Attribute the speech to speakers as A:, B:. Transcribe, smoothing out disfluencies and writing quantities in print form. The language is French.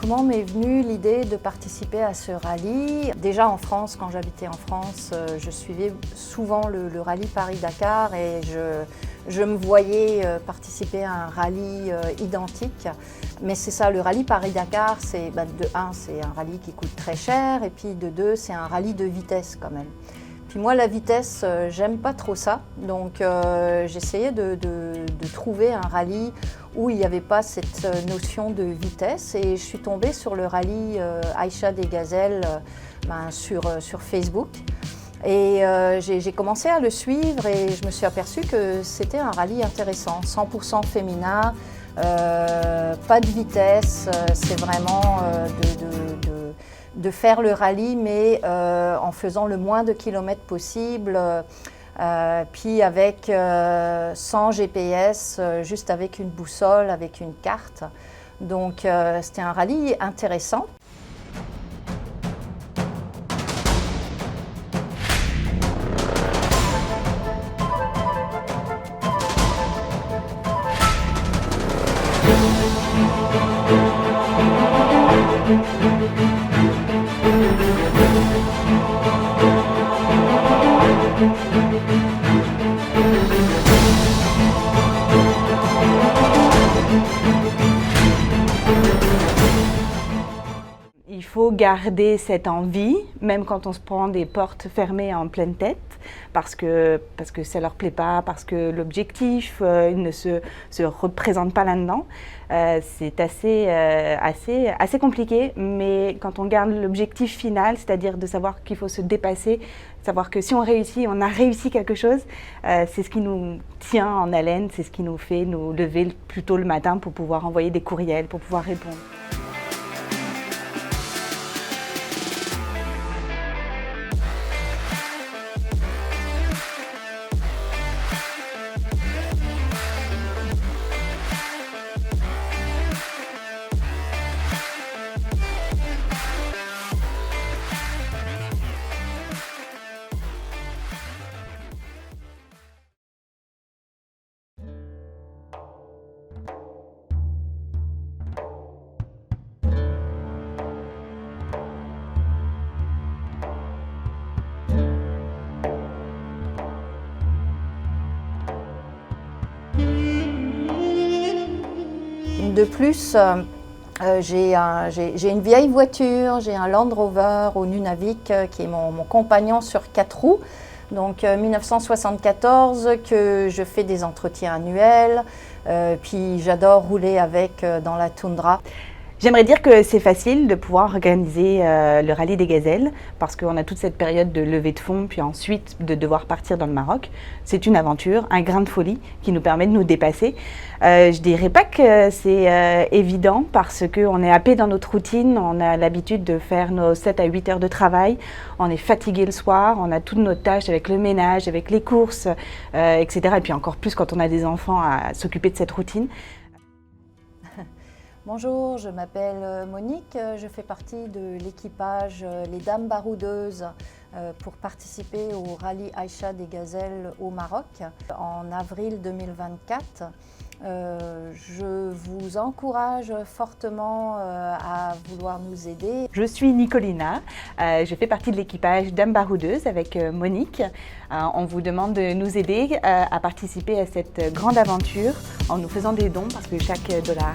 A: Comment m'est venue l'idée de participer à ce rallye? Déjà en France, quand j'habitais en France, je suivais souvent le rallye Paris-Dakar et je me voyais participer à un rallye identique. Mais c'est ça, le rallye Paris-Dakar, de un, c'est un rallye qui coûte très cher et puis de deux, c'est un rallye de vitesse quand même. Puis moi, la vitesse, j'aime pas trop ça, donc j'essayais de trouver un rallye où il n'y avait pas cette notion de vitesse et je suis tombée sur le rallye Aïcha des Gazelles sur Facebook. Et j'ai commencé à le suivre et je me suis aperçue que c'était un rallye intéressant, 100% féminin, pas de vitesse, c'est vraiment de faire le rallye mais en faisant le moins de kilomètres possible, puis avec sans GPS, juste avec une boussole, avec une carte. Donc c'était un rallye intéressant.
B: Il faut garder cette envie, même quand on se prend des portes fermées en pleine tête, parce que ça ne leur plaît pas, parce que l'objectif ne se représente pas là-dedans. C'est assez compliqué, mais quand on garde l'objectif final, c'est-à-dire de savoir qu'il faut se dépasser, savoir que si on réussit, on a réussi quelque chose, c'est ce qui nous tient en haleine, c'est ce qui nous fait nous lever plus tôt le matin pour pouvoir envoyer des courriels, pour pouvoir répondre.
A: De plus, j'ai une vieille voiture, j'ai un Land Rover au Nunavik qui est mon compagnon sur 4 roues. Donc 1974 que je fais des entretiens annuels, puis j'adore rouler avec dans la toundra.
B: J'aimerais dire que c'est facile de pouvoir organiser le rallye des gazelles parce qu'on a toute cette période de levée de fonds puis ensuite de devoir partir dans le Maroc. C'est une aventure, un grain de folie qui nous permet de nous dépasser. Je dirais pas que c'est évident parce qu'on est happé dans notre routine, on a l'habitude de faire nos 7 à 8 heures de travail, on est fatigué le soir, on a toutes nos tâches avec le ménage, avec les courses, etc. Et puis encore plus quand on a des enfants à s'occuper de cette routine.
A: Bonjour, je m'appelle Monique, je fais partie de l'équipage Les Dames Baroudeuses pour participer au rallye Aïcha des Gazelles au Maroc en avril 2024. Je vous encourage fortement à vouloir nous aider.
B: Je suis Nicolina, je fais partie de l'équipage Dames Baroudeuses avec Monique. On vous demande de nous aider à participer à cette grande aventure en nous faisant des dons parce que chaque dollar